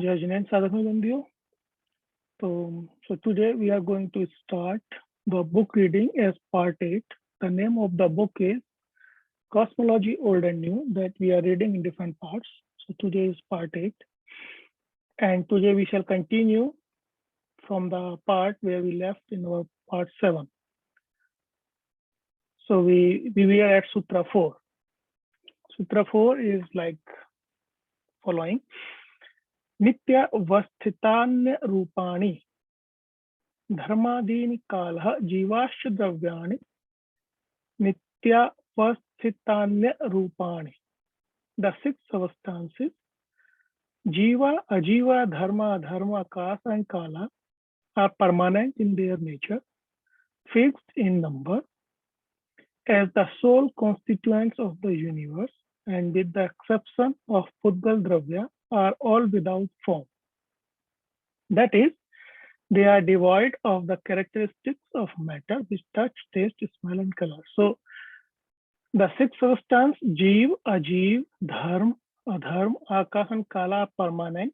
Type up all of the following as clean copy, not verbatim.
Jai Jinesh Sadhana Bandhiyo. So today we are going to start the book reading as part 8. The name of the book is Cosmology Old and New, that we are reading in different parts. So today is part 8. And today we shall continue from the part where we left in our part 7. So we are at Sutra 4. Sutra 4 is like following. Nitya vasthitanya rupani dharmadini kalha jivash dravyani nitya vasthitanya rupani. The 6 substances, jiva, ajiva, dharma, dharma, akasa and kala are permanent in their nature, fixed in number, as the sole constituents of the universe, and with the exception of Pudgal Dravya, are all without form. That is, they are devoid of the characteristics of matter which touch, taste, smell, and color. So, the 6 substances, Jeev, Ajeev, Dharma, Adharma, Akash, and Kala are permanent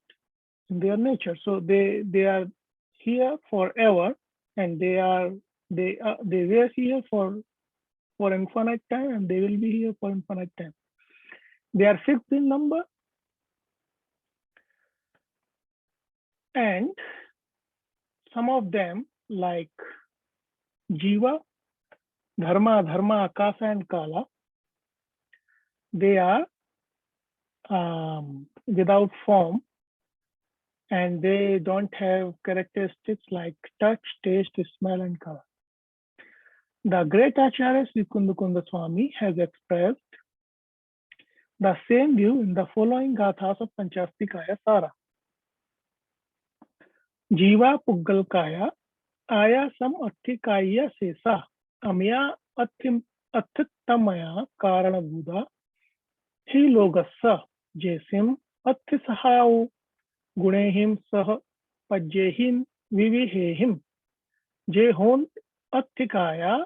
in their nature. So they are here forever, and they were here for infinite time, and they will be here for infinite time. They are fixed in number, and some of them, like Jiva, Dharma, Adharma, Akasa, and Kala, they are without form, and they don't have characteristics like touch, taste, smell, and color. The great Acharya Sri Kundakunda Swami has expressed the same view in the following gathas of Panchastikaya Sara. Jiva Puggalkaya Aya Sam Athikaya Sesa Amya Athitamaya Karana Buddha Hi Logassa Jesim Athisahau Gunehim Sah Pajehim Vivihehim Jehon Athikaya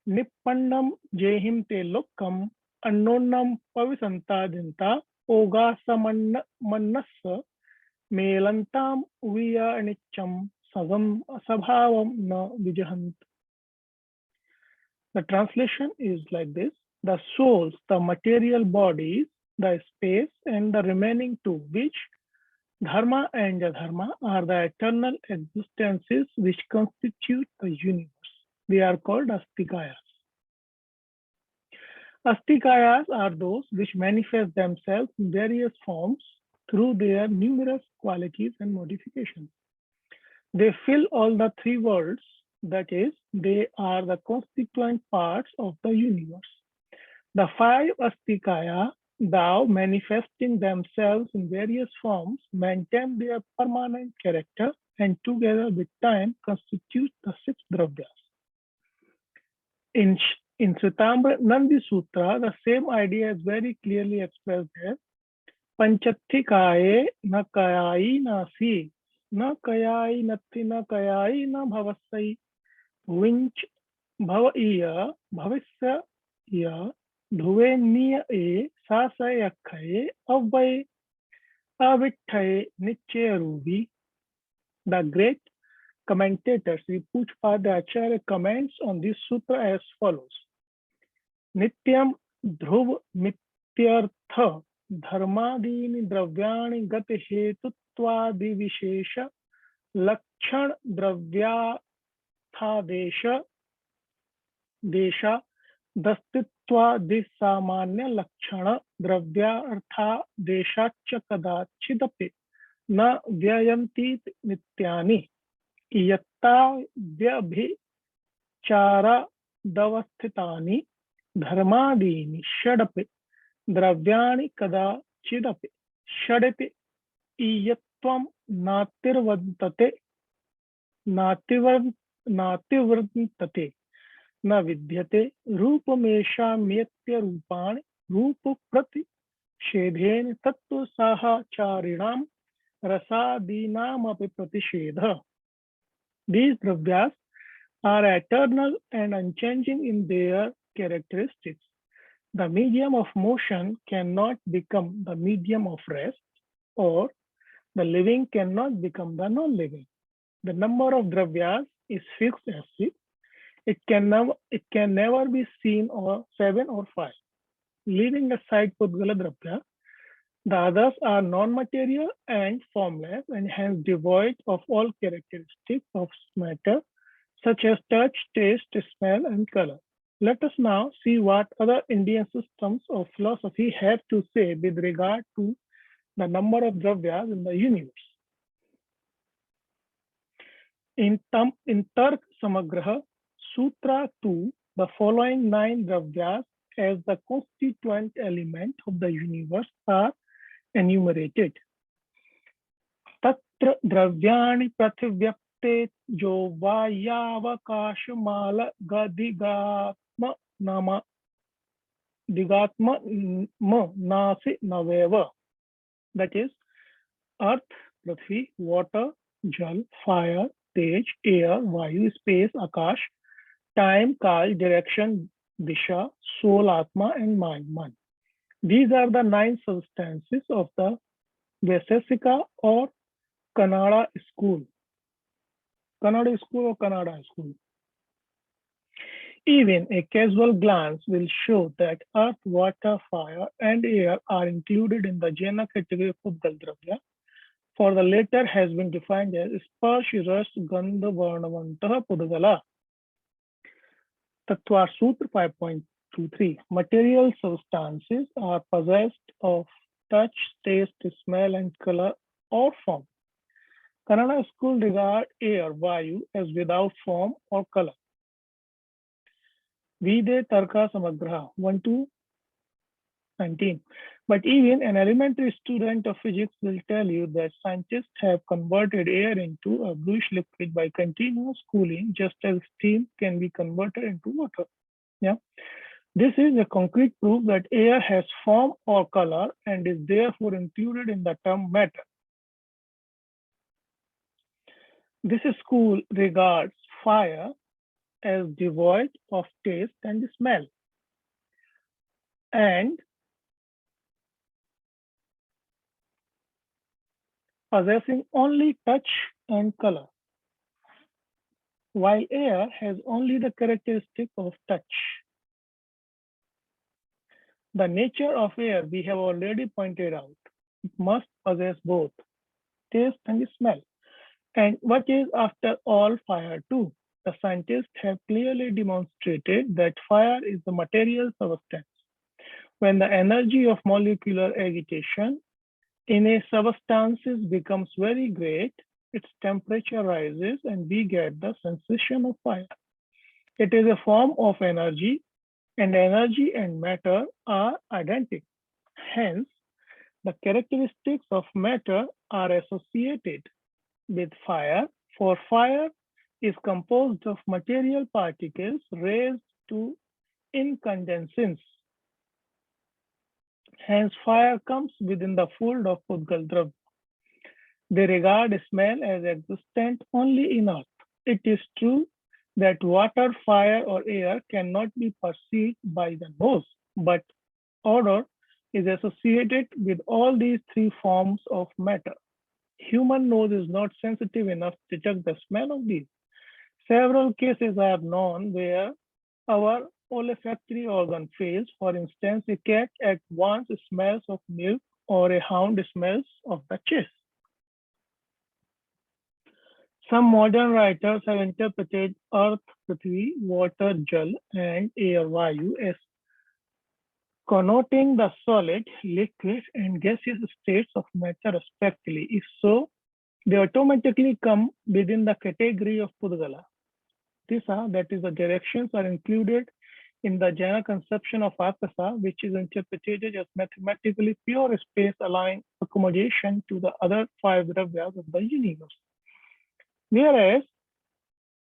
Nippannam Jehim Te Lokam Annonam Pavisantadinta Oga Mannassa Melantam Uviya Anicham Sagam Sabhavam Na Vijahant. The translation is like this. The souls, the material bodies, the space, and the remaining two, which Dharma and Adharma are the eternal existences which constitute the universe. They are called Astikayas. Astikayas are those which manifest themselves in various forms through their numerous qualities and modifications. They fill all the 3 worlds, that is, they are the constituent parts of the universe. The 5 Astikaya, thou manifesting themselves in various forms, maintain their permanent character and together with time constitute the 6 Dravyas. In Shvetambara Nandi Sutra, the same idea is very clearly expressed there. Panchathikaye na kayai nasi, na kayai natti na kayai na bhavasai, vinch bhavaiya bhavisya ya dhuveniya e sasayakhaye avvay avithaye nichayaruvi. The great commentator Sri Pujpada Acharya comments on this sutra as follows. Nityam dhruv mityartha dharmadini dravyani gati hetuttvadi vishesha lakshan dravyatha desha dastitva disamanya lakshana dravyartha deshacha kadachidapi na vyayanti nityani yatta vyabhichara davasthitani dharmadini shadapi dravyani kada chidapi shadapi iyatvam natirvantate nativrantate na vidyate rupamesha myatya rupani rupa prati shedhen tattva saha charinam rasadinam api pratishedha. These dravyas are eternal and unchanging in their characteristics. The medium of motion cannot become the medium of rest, or The living cannot become the non-living. The number of dravyas is fixed as 6. It can never be seen or 7 or 5. Leaving aside Pudgala Dravya, the others are non-material and formless and hence devoid of all characteristics of matter such as touch, taste, smell, and color. Let us now see what other Indian systems of philosophy have to say with regard to the number of dravyas in the universe. In Tark Samagraha, Sutra 2, the following 9 dravyas as the constituent element of the universe are enumerated. Tatra dravyani prathivyapte jo vayavakashamala gadigatma nama digatma nasi naveva. That is earth, prithvi, water, jal, fire, tej, air, vayu, space, akash, time, kal, direction, disha, soul, atma, and mind, man. These are the 9 substances of the Vaisesika or Kannada school. Kannada school or Kannada school. Even a casual glance will show that earth, water, fire, and air are included in the Jaina category of Pudgal Dravya. For the latter has been defined as Sparsh Ras Gandha Varnavantaha Pudgala. Tattva Sutra 5.23. Material substances are possessed of touch, taste, smell, and color or form. Kannada school regard air, Vayu, as without form or color. Vide Tarka Samagraha 1 to 19. But even an elementary student of physics will tell you that scientists have converted air into a bluish liquid by continuous cooling, just as steam can be converted into water. Yeah. This is a concrete proof that air has form or color and is therefore included in the term matter. This school regards fire as devoid of taste and smell, and possessing only touch and color, while air has only the characteristic of touch. The nature of air we have already pointed out. It must possess both taste and smell. And what is after all fire too? The scientists have clearly demonstrated that fire is the material substance. When the energy of molecular agitation in a substance becomes very great, its temperature rises and we get the sensation of fire. It is a form of energy, and energy and matter are identical. Hence, the characteristics of matter are associated with fire, for fire is composed of material particles raised to incandescence. Hence, fire comes within the fold of Pudgal Dravya. They regard smell as existent only in earth. It is true that water, fire, or air cannot be perceived by the nose, but odor is associated with all these 3 forms of matter. Human nose is not sensitive enough to detect the smell of these. Several cases are known where our olfactory organ fails. For instance, a cat at once smells of milk or a hound smells of the chase. Some modern writers have interpreted earth, prithvi, water, jal, and air, vayu as connoting the solid, liquid, and gaseous states of matter respectively. If so, they automatically come within the category of Pudgala. Disa, that is, the directions are included in the Jaina conception of Akasa, which is interpreted as mathematically pure space allowing accommodation to the other 5 dravyas of the universe. Whereas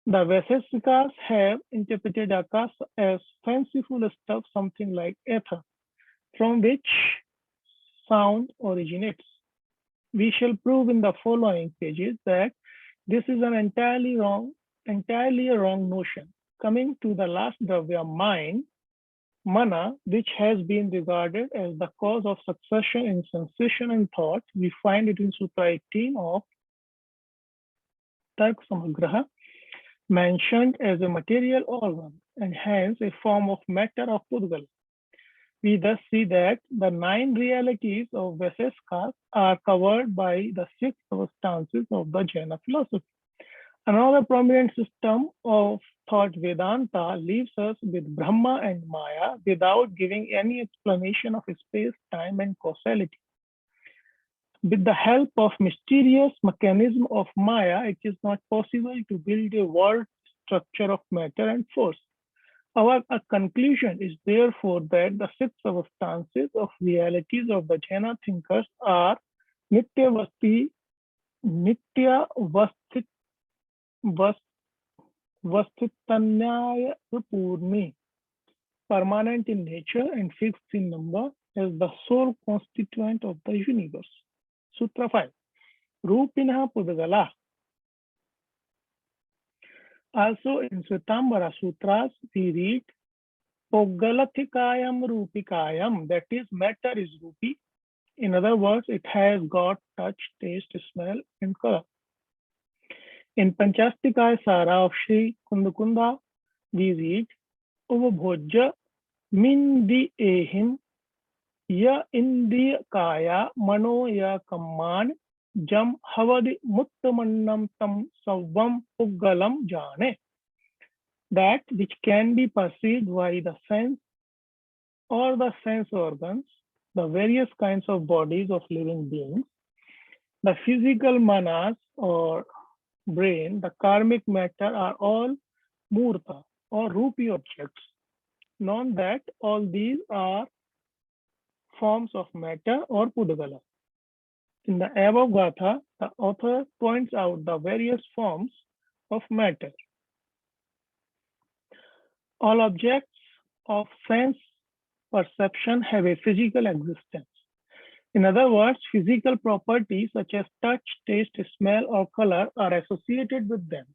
the Vaisesikas have interpreted Akasa as fanciful stuff, something like ether, from which sound originates. We shall prove in the following pages that this is an entirely a wrong notion. Coming to the last dravya, mind, Mana, which has been regarded as the cause of succession in sensation and thought, we find it in Sutra 18 of Tark Samagraha, mentioned as a material organ and hence a form of matter of Pudgala. We thus see that the 9 realities of Vaisesika are covered by the 6 substances of the Jaina philosophy. Another prominent system of thought, Vedanta, leaves us with Brahma and Maya without giving any explanation of space, time, and causality. With the help of mysterious mechanism of Maya, it is not possible to build a world structure of matter and force. Our conclusion is therefore that the 6 substances of realities of the Jaina thinkers are Nitya Vastitanyaya Purni, permanent in nature and fixed in number, as the sole constituent of the universe. Sutra 5. Rupinah Pudgala. Also in Svetambara Sutras, we read Pogalathikayam Rupikayam, that is, matter is Rupi. In other words, it has got touch, taste, smell, and color. In Panchastikaya Sara of Sri Kundakunda, we read Uvabhojya Mindi Ehim Ya Indiya Kaya Mano Ya Kamman Jam Havadi Muttamannam Tam Savvam Puggalam Jane. That which can be perceived by the sense or the sense organs, the various kinds of bodies of living beings, the physical manas or brain, the karmic matter are all murta or rupi objects. Known that all these are forms of matter or pudgala. In the above gatha, the author points out the various forms of matter. All objects of sense perception have a physical existence. In other words, physical properties such as touch, taste, smell, or color are associated with them.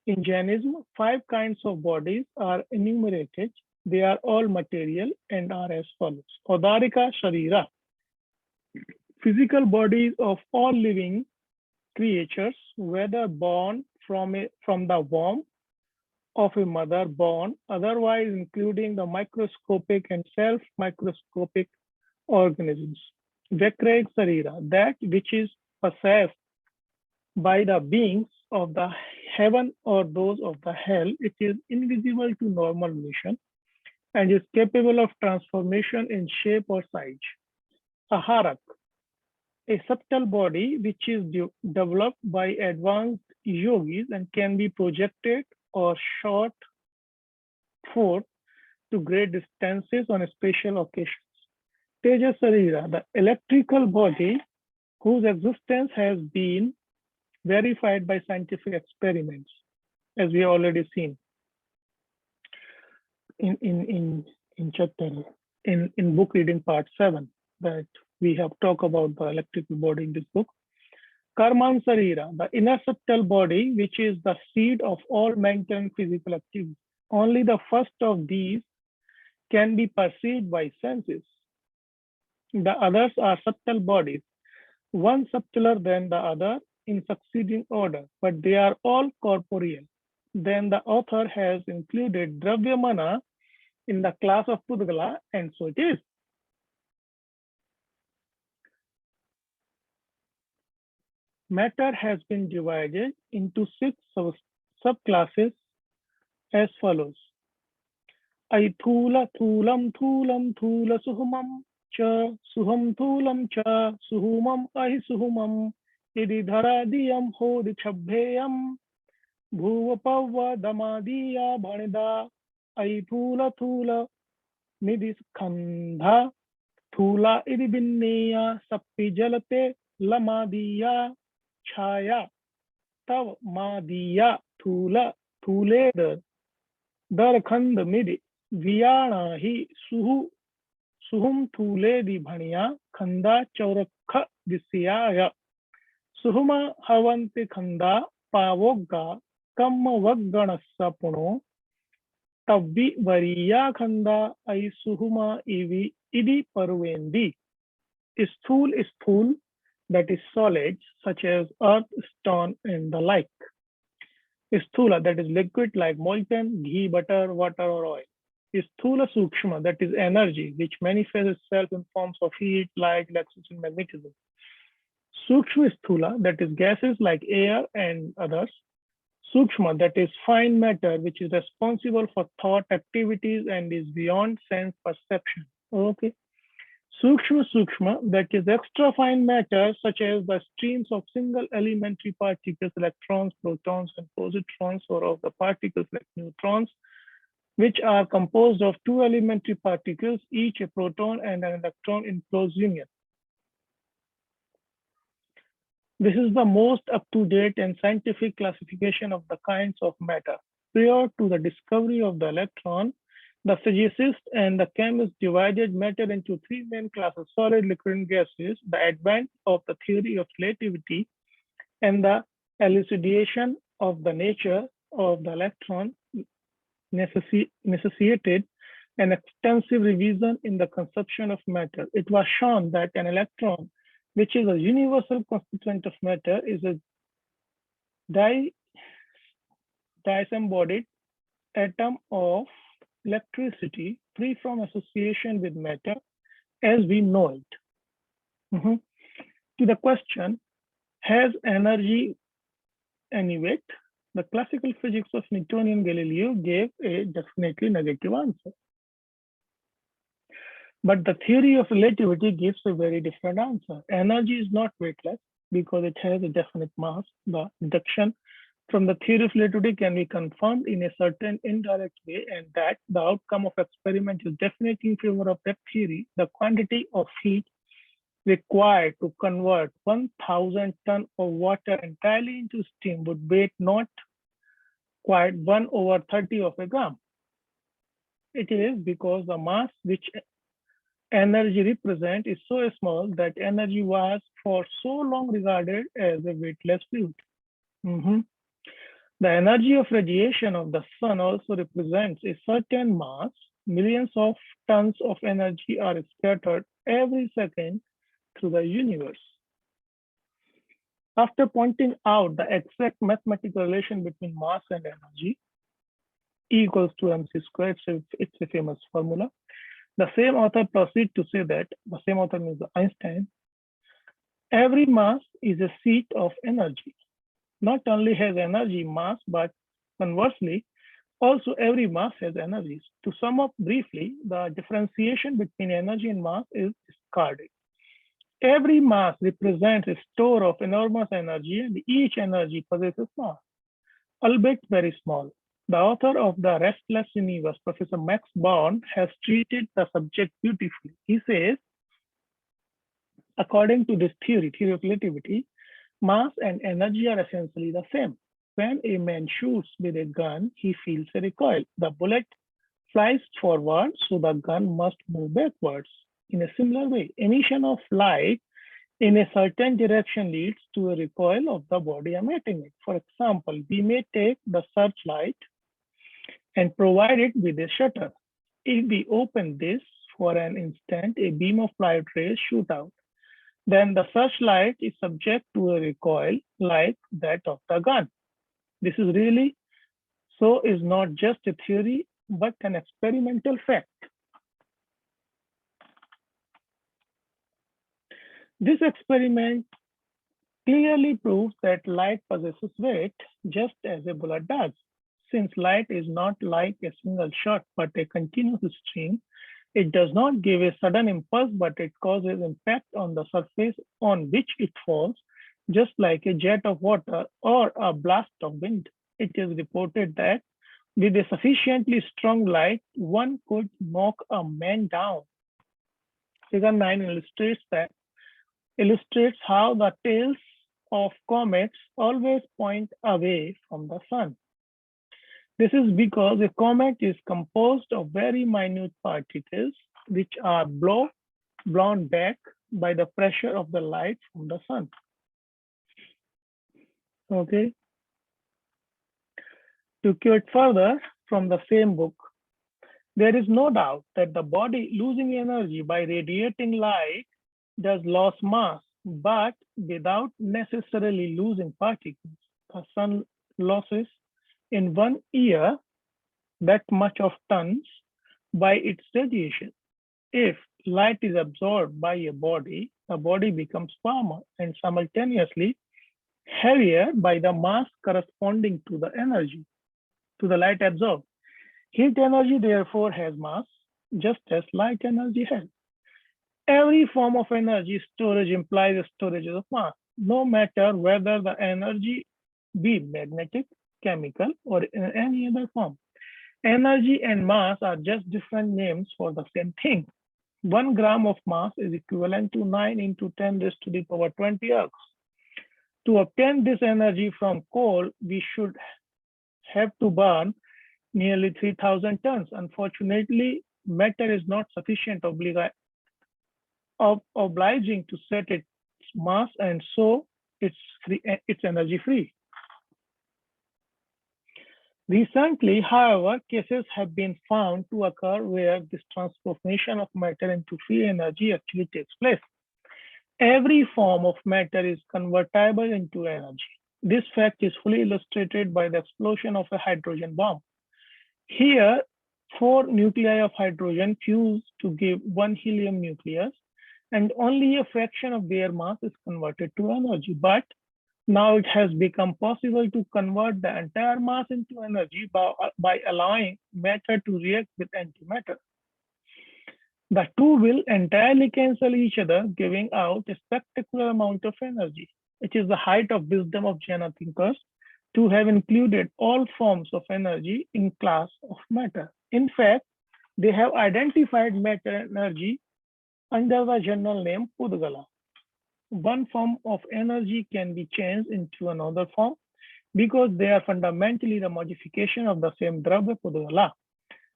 In Jainism, 5 kinds of bodies are enumerated. They are all material and are as follows. Odarika Sharira, physical bodies of all living creatures, whether born from the womb of a mother born, otherwise including the microscopic and self-microscopic organisms. Vikrayik Sarira, that which is possessed by the beings of the heaven or those of the hell, it is invisible to normal vision and is capable of transformation in shape or size. Aharak, a subtle body which is developed by advanced yogis and can be projected or shot forth to great distances on special occasions. Tejas Sarira, the electrical body whose existence has been verified by scientific experiments, as we have already seen in chapter in book reading part 7, that we have talked about the electrical body in this book. Karman Sarira, the inner subtle body, which is the seed of all mental and physical activity. Only the first of these can be perceived by senses. The others are subtle bodies, one subtler than the other in succeeding order, but they are all corporeal. Then the author has included Dravyamana in the class of Pudgala, and so it is. Matter has been divided into 6 subclasses as follows. Aithula thulam thulam thula suhumam cha suham thulam cha suhumam ahisuhumam ididharadiyam hodichabheyam bhuvapavva damadiya bhanida aithula thula nidiskandha thula idibinneya sappi jalate lamadiya छाया तव मादिया थूला थूलेद दरखंड मिदि वियाणा ही सुहुम थूलेदि भणिया खंदा चौरख दिस्याय सुहुमा हवंति खंदा पावोग्गा कम्म वग्गणस्स पुणो Tavvi variya khanda ai suhuma ivi idi parvendi. Sthul is sthul, that is solid, such as earth, stone, and the like. Sthula, that is liquid like molten, ghee, butter, water, or oil. Sthula Sukshma, that is energy, which manifests itself in forms of heat, light, electricity, and magnetism. Sukshma Sthula, that is gases like air and others. Sukshma, that is fine matter, which is responsible for thought activities and is beyond sense perception. Okay. Sukshma, that is extra fine matter, such as the streams of single elementary particles, electrons, protons, and positrons, or of the particles like neutrons, which are composed of two elementary particles, each a proton and an electron in close union. This is the most up-to-date and scientific classification of the kinds of matter. Prior to the discovery of the electron, the physicists and the chemists divided matter into three main classes: solid, liquid, and gases. The advent of the theory of relativity and the elucidation of the nature of the electron necessitated an extensive revision in the conception of matter. It was shown that an electron, which is a universal constituent of matter, is a disembodied atom of electricity free from association with matter as we know it. To the question, has energy any weight? The classical physics of Newtonian Galileo gave a definitely negative answer. But the theory of relativity gives a very different answer. Energy is not weightless because it has a definite mass. The deduction from the theory of relativity can be confirmed in a certain indirect way, and that the outcome of experiment is definitely in favor of that theory. The quantity of heat required to convert 1,000 tons of water entirely into steam would weigh not quite 1/30 of a gram. It is because the mass which energy represents is so small that energy was for so long regarded as a weightless fluid. The energy of radiation of the sun also represents a certain mass. Millions of tons of energy are scattered every second through the universe. After pointing out the exact mathematical relation between mass and energy, E equals to mc squared, so it's a famous formula. The same author proceeds to say that, the same author means Einstein, every mass is a seat of energy. Not only has energy mass, but conversely, also every mass has energies. To sum up briefly, the differentiation between energy and mass is discarded. Every mass represents a store of enormous energy, and each energy possesses mass, albeit very small. The author of The Restless Universe, Professor Max Born, has treated the subject beautifully. He says, according to this theory of relativity, mass and energy are essentially the same. When a man shoots with a gun, he feels a recoil. The bullet flies forward, so the gun must move backwards. In a similar way, emission of light in a certain direction leads to a recoil of the body emitting it. For example, we may take the searchlight and provide it with a shutter. If we open this for an instant, a beam of light rays shoot out. Then the searchlight is subject to a recoil like that of the gun. This is really so is not just a theory, but an experimental fact. This experiment clearly proves that light possesses weight, just as a bullet does. Since light is not like a single shot, but a continuous stream, it does not give a sudden impulse, but it causes impact on the surface on which it falls, just like a jet of water or a blast of wind. It is reported that with a sufficiently strong light, one could knock a man down. Figure 9 illustrates how the tails of comets always point away from the sun. This is because a comet is composed of very minute particles which are blown back by the pressure of the light from the sun. Okay. To quote further from the same book, There is no doubt that the body losing energy by radiating light does lose mass, but without necessarily losing particles. The sun loses in 1 year that much of tons by its radiation. If light is absorbed by a body, the body becomes warmer and simultaneously heavier by the mass corresponding to the energy, to the light absorbed. Heat energy therefore has mass, just as light energy has. Every form of energy storage implies a storage of mass, no matter whether the energy be magnetic, chemical, or in any other form. Energy and mass are just different names for the same thing. 1 gram of mass is equivalent to 9 into 10 raised to the power 20 ergs. To obtain this energy from coal, we should have to burn nearly 3,000 tons. Unfortunately, matter is not sufficient obliging to set its mass, and so it's energy free. Recently, however, cases have been found to occur where this transformation of matter into free energy actually takes place. Every form of matter is convertible into energy. This fact is fully illustrated by the explosion of a hydrogen bomb. Here, 4 nuclei of hydrogen fuse to give 1 helium nucleus, and only a fraction of their mass is converted to energy. But now it has become possible to convert the entire mass into energy by allowing matter to react with antimatter. The two will entirely cancel each other, giving out a spectacular amount of energy. It is the height of wisdom of Jaina thinkers to have included all forms of energy in class of matter. In fact, they have identified matter energy under the general name Pudgala. One form of energy can be changed into another form because they are fundamentally the modification of the same Dravya Pudgala.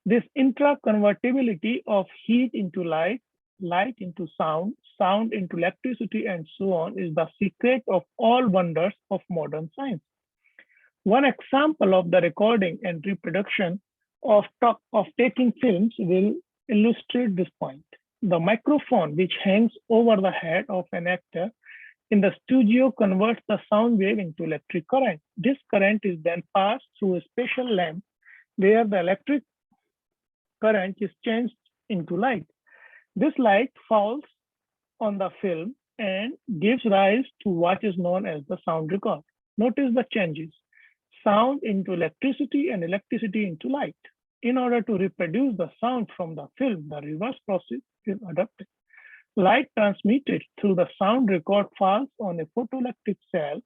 This intra-convertibility of heat into light, light into sound, sound into electricity, and so on is the secret of all wonders of modern science. One example of the recording and reproduction of taking films will illustrate this point. The microphone, which hangs over the head of an actor in the studio, converts the sound wave into electric current. This current is then passed through a special lamp where the electric current is changed into light. This light falls on the film and gives rise to what is known as the sound record. Notice the changes: sound into electricity and electricity into light. In order to reproduce the sound from the film, the reverse process is adopted. Light transmitted through the sound record falls on a photoelectric cell,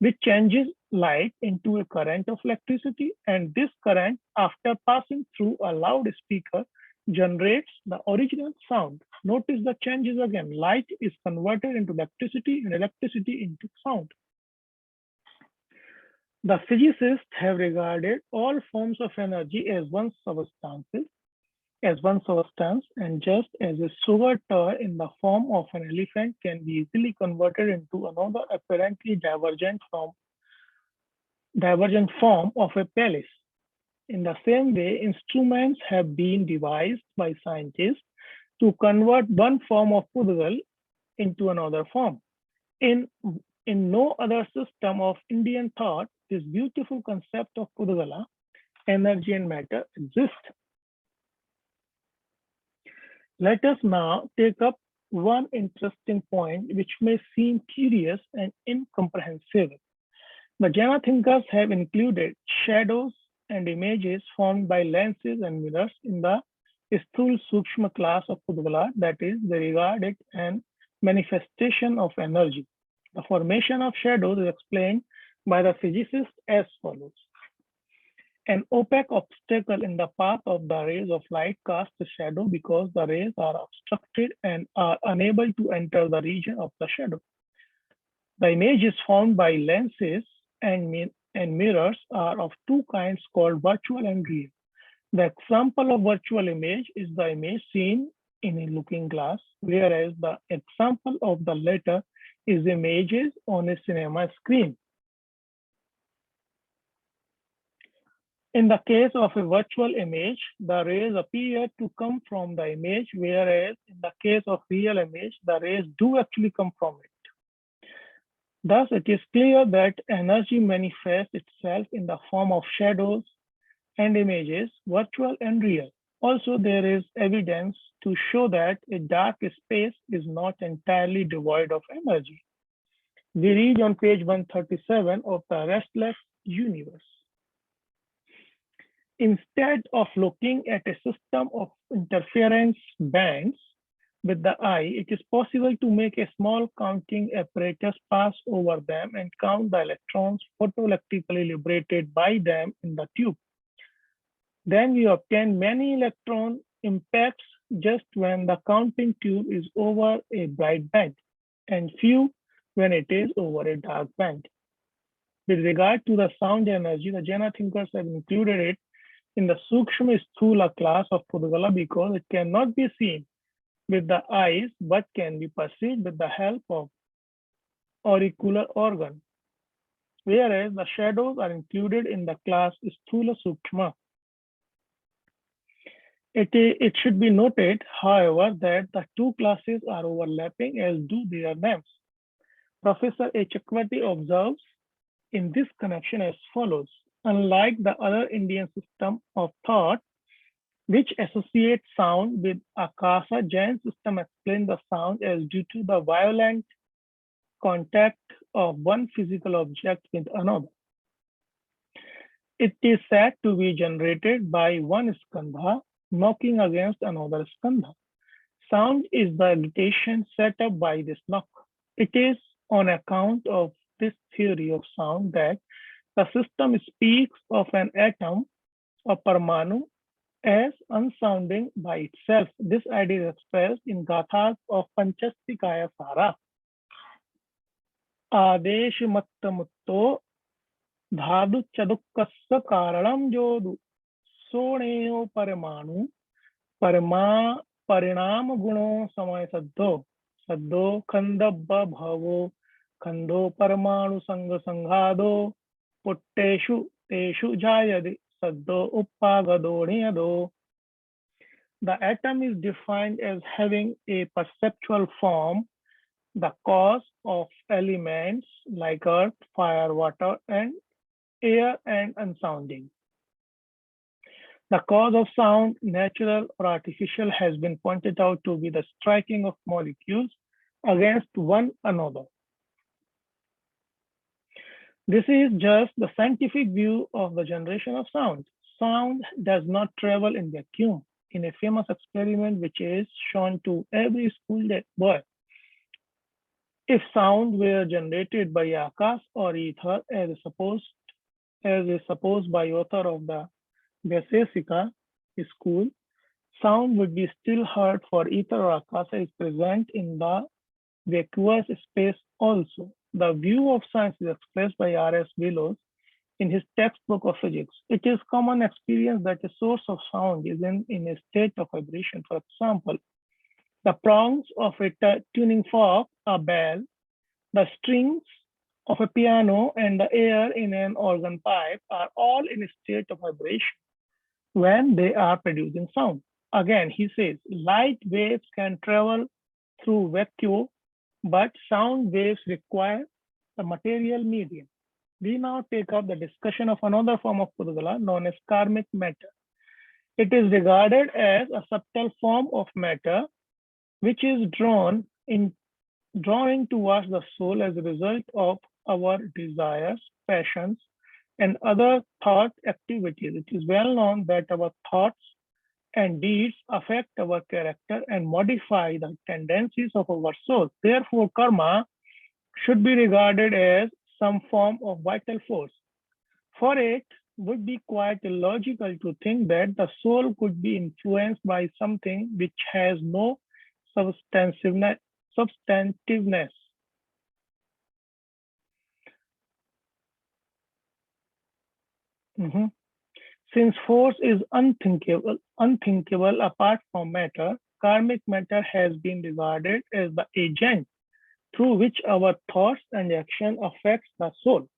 which changes light into a current of electricity, and this current, after passing through a loudspeaker, generates the original sound. Notice the changes again. Light is converted into electricity and electricity into sound. The physicists have regarded all forms of energy as one substance, and just as a sugar toy in the form of an elephant can be easily converted into another apparently divergent form of a palace. In the same way, instruments have been devised by scientists to convert one form of Pudgal into another form. In no other system of Indian thought, this beautiful concept of Pudgala, energy and matter, exists. Let us now take up one interesting point which may seem curious and incomprehensible. The Jaina thinkers have included shadows and images formed by lenses and mirrors in the Sthul Sukshma class of Pudgala, that is, they regard it as manifestation of energy. The formation of shadows is explained by the physicists as follows. An opaque obstacle in the path of the rays of light casts a shadow because the rays are obstructed and are unable to enter the region of the shadow. The images formed by lenses and mirrors are of two kinds called virtual and real. The example of virtual image is the image seen in a looking glass, whereas the example of the latter is images on a cinema screen. In the case of a virtual image, the rays appear to come from the image, whereas in the case of real image, the rays do actually come from it. Thus, it is clear that energy manifests itself in the form of shadows and images, virtual and real. Also, there is evidence to show that a dark space is not entirely devoid of energy. We read on page 137 of The Restless Universe. Instead of looking at a system of interference bands with the eye, it is possible to make a small counting apparatus pass over them and count the electrons photoelectrically liberated by them in the tube. Then we obtain many electron impacts just when the counting tube is over a bright band, and few when it is over a dark band. With regard to the sound energy, the Jaina thinkers have included it in the Sukshma Sthula class of Pudgala because it cannot be seen with the eyes but can be perceived with the help of auricular organ, whereas the shadows are included in the class Sthula Sukshma. It should be noted, however, that the two classes are overlapping, as do their names. Professor A. Chakravarti observes in this connection as follows. Unlike the other Indian system of thought, which associates sound with Akasa, Jain system explains the sound as due to the violent contact of one physical object with another. It is said to be generated by one skandha knocking against another skandha. Sound is the agitation set up by this knock. It is on account of this theory of sound that the system speaks of an atom or Parmanu as unsounding by itself. This idea is expressed in Gathas of Panchastikaya Sara. Adesh Mattamutto Dhadu Chadukassa Karanam Jodu Soneo Paramanu Parama Parinam Guno Samay Saddo Saddo Khandabba Bhavo Khando Paramanu Sangha Sanghado Putteshu Teshu Jayadi Saddo Uppagadoniyado. The atom is defined as having a perceptual form, the cause of elements like earth, fire, water, and air, and unsounding. The cause of sound, natural or artificial, has been pointed out to be the striking of molecules against one another. This is just the scientific view of the generation of sound. Sound does not travel in vacuum. In a famous experiment which is shown to every school boy, if sound were generated by Akas or ether, as is supposed by author of the Vaisesika school, sound would be still heard, for ether or Akasa is present in the vacuous space also. The view of science is expressed by R.S. Willows in his textbook of physics. It is common experience that a source of sound is in a state of vibration. For example, the prongs of a tuning fork, a bell, the strings of a piano, and the air in an organ pipe are all in a state of vibration when they are producing sound. Again, he says, light waves can travel through vacuum, but sound waves require the material medium. We now take up the discussion of another form of Pudgala known as karmic matter. It is regarded as a subtle form of matter which is drawing towards the soul as a result of our desires, passions, and other thought activities. It is well known that our thoughts and deeds affect our character and modify the tendencies of our soul. Therefore, karma should be regarded as some form of vital force. For it would be quite illogical to think that the soul could be influenced by something which has no substantiveness. Since force is unthinkable apart from matter, karmic matter has been regarded as the agent through which our thoughts and action affects the soul.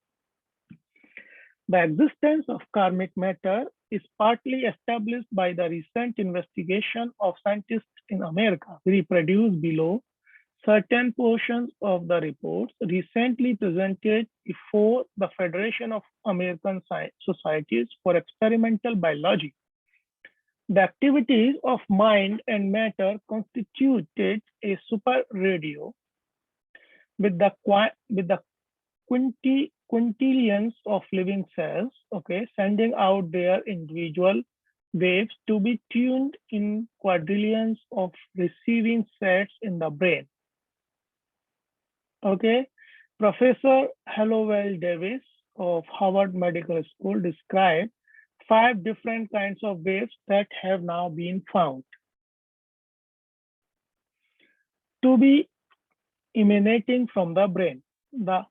The existence of karmic matter is partly established by the recent investigation of scientists in America. We reproduce below certain portions of the reports recently presented before the Federation of American Societies for Experimental Biology. The activities of mind and matter constituted a super radio with the quintillions of living cells, okay, sending out their individual waves to be tuned in quadrillions of receiving sets in the brain. Okay, Professor Hallowell Davis of Harvard Medical School described 5 different kinds of waves that have now been found to be emanating from the brain. The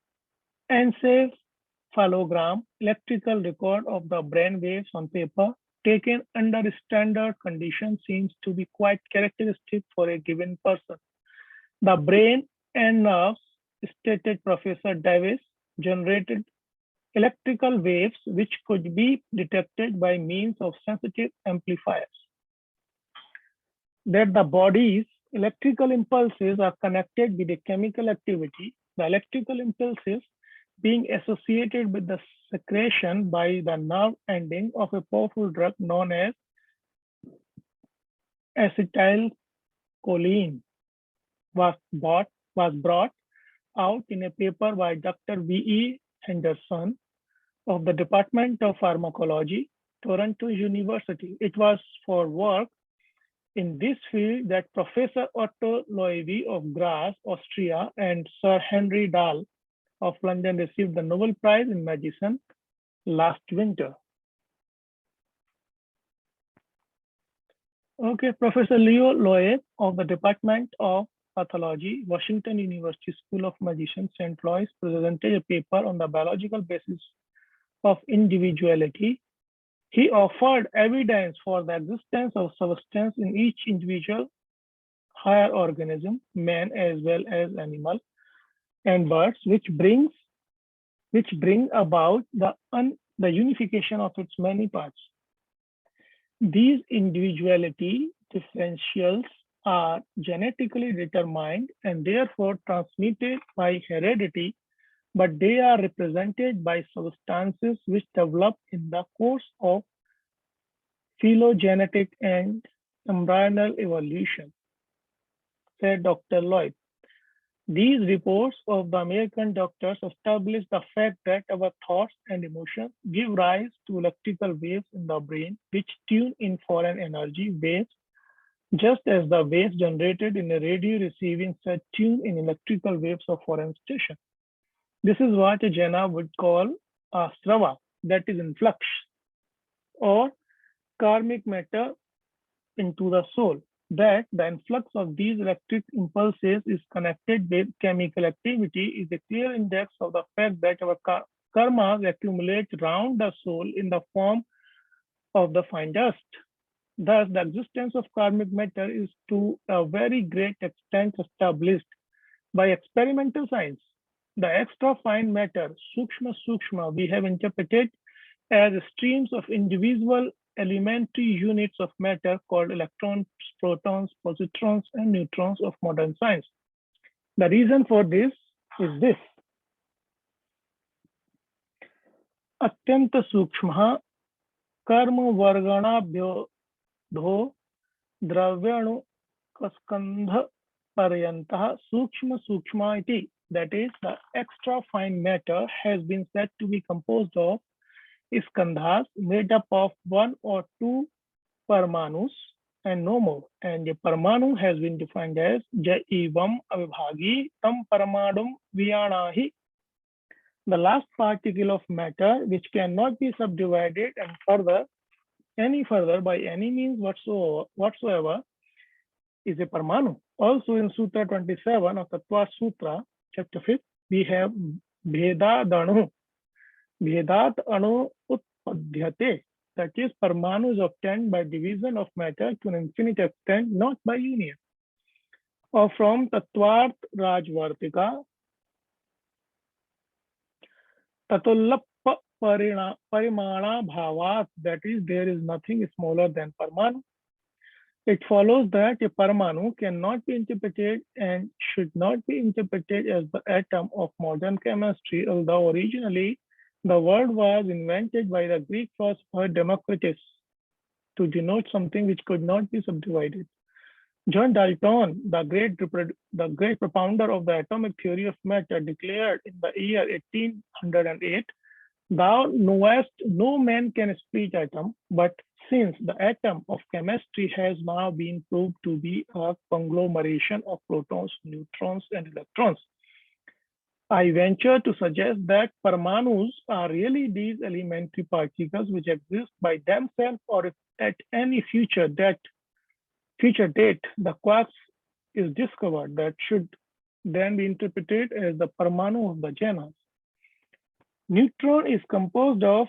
encephalogram, electrical record of the brain waves on paper, taken under standard conditions, seems to be quite characteristic for a given person. The brain and nerves, stated Professor Davis, generated electrical waves which could be detected by means of sensitive amplifiers. That the body's electrical impulses are connected with a chemical activity, the electrical impulses being associated with the secretion by the nerve ending of a powerful drug known as acetylcholine was brought out in a paper by Dr. V.E. Henderson of the Department of Pharmacology, Toronto University. It was for work in this field that Professor Otto Loewi of Graz, Austria, and Sir Henry Dahl of London received the Nobel Prize in Medicine last winter. Okay, Professor Leo Loeb of the Department of Pathology, Washington University School of Medicine, St. Louis, presented a paper on the biological basis of individuality. He offered evidence for the existence of substance in each individual higher organism, man as well as animal and birds, which bring about the unification of its many parts. These individuality differentials are genetically determined and therefore transmitted by heredity, but they are represented by substances which develop in the course of phylogenetic and embryonal evolution, said Dr. Loeb. These reports of the American doctors establish the fact that our thoughts and emotions give rise to electrical waves in the brain, which tune in foreign energy waves, just as the waves generated in a radio receiving set tune in electrical waves of foreign station. This is what a Jaina would call a srava, that is in flux, or karmic matter into the soul. That the influx of these electric impulses is connected with chemical activity is a clear index of the fact that our karmas accumulate around the soul in the form of the fine dust. Thus, the existence of karmic matter is to a very great extent established by experimental science. The extra fine matter, sukshma, we have interpreted as streams of individual elementary units of matter called electrons, protons, positrons, and neutrons of modern science. The reason for this is this. अत्यंत सूक्ष्मः कर्म वर्गणाभ्यो द्रव्याणुकस्कन्ध पर्यन्तः सूक्ष्म iti. That is, the extra fine matter has been said to be composed of skandhas made up of 1 or 2 parmanus and no more. And a parmanu has been defined as jaivam avibhagi tam paramadum vyanahi. The last particle of matter which cannot be subdivided and any further by any means whatsoever is a parmanu. Also in Sutra 27 of Tattva Sutra, chapter 5, we have Bhedadanu. Bhedat anu utpadhyate. That is, parmanu is obtained by division of matter to an infinite extent, not by union. Or from Tattvart Rajvartika, Tatullappa parimana bhavat, that is, there is nothing smaller than Parmanu. It follows that a Parmanu cannot be interpreted and should not be interpreted as the atom of modern chemistry, although originally the word was invented by the Greek philosopher Democritus to denote something which could not be subdivided. John Dalton, the great propounder of the atomic theory of matter, declared in the year 1808, "Thou knowest no man can split atom, but since the atom of chemistry has now been proved to be a conglomeration of protons, neutrons, and electrons, I venture to suggest that Parmanus are really these elementary particles which exist by themselves, or if at any future date the quarks is discovered, that should then be interpreted as the Parmanu of the genus. Neutron is composed of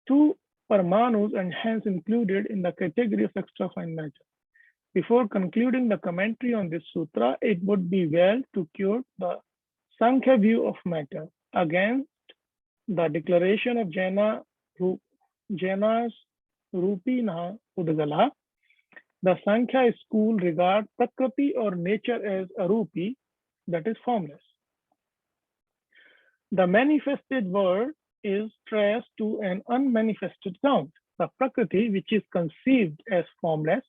two Parmanus and hence included in the category of extra fine matter. Before concluding the commentary on this sutra, it would be well to quote the Sankhya view of matter against the declaration of Jaina's Rupina Udgala. The Sankhya school regards Prakriti or nature as arupi, that is formless. The manifested world is traced to an unmanifested ground, the Prakriti, which is conceived as formless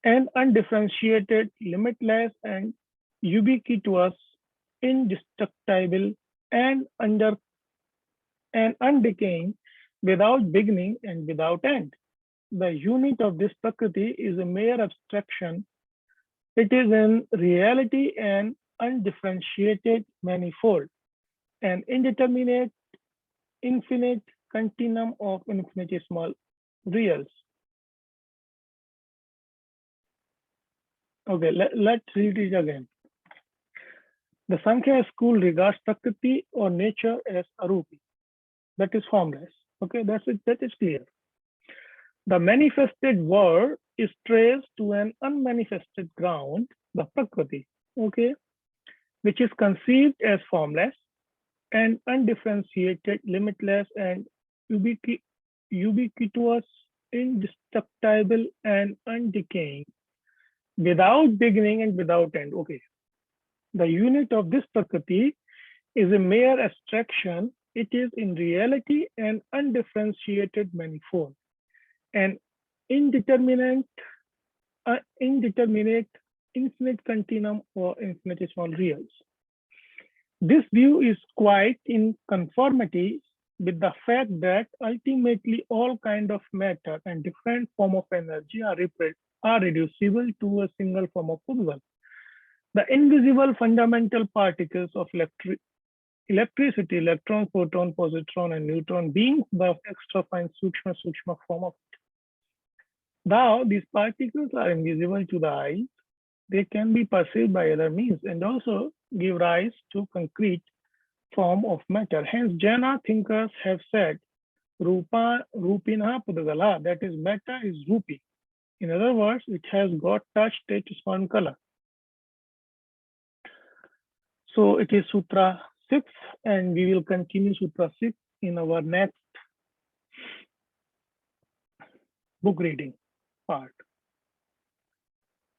and undifferentiated, limitless and ubiquitous, indestructible and undecaying, without beginning and without end. The unit of this Prakriti is a mere abstraction. It is in reality an undifferentiated manifold, an indeterminate, infinite continuum of infinitesimal reals. Okay, let's read it again. The Sankhya school regards Prakriti or nature as arupi, that is formless. Okay, that is clear. The manifested world is traced to an unmanifested ground, the Prakriti, okay, which is conceived as formless and undifferentiated, limitless and ubiquitous, indestructible and undecaying, without beginning and without end. Okay. The unit of this Prakriti is a mere abstraction. It is in reality an undifferentiated manifold, an indeterminate, infinite continuum or infinitesimal reals. This view is quite in conformity with the fact that ultimately all kinds of matter and different form of energy are reducible to a single form of Udgal. The invisible fundamental particles of electricity, electron, proton, positron, and neutron, being the extra fine sukshma form of it. Now, these particles are invisible to the eye. They can be perceived by other means and also give rise to concrete form of matter. Hence, Jaina thinkers have said, Rupina Pudgala, that is, matter is Rupi. In other words, it has got touch, taste, smell, and color. So it is Sutra 6, and we will continue Sutra 6 in our next book reading part.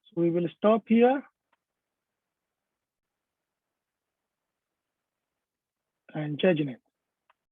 So we will stop here. And Jai Hind.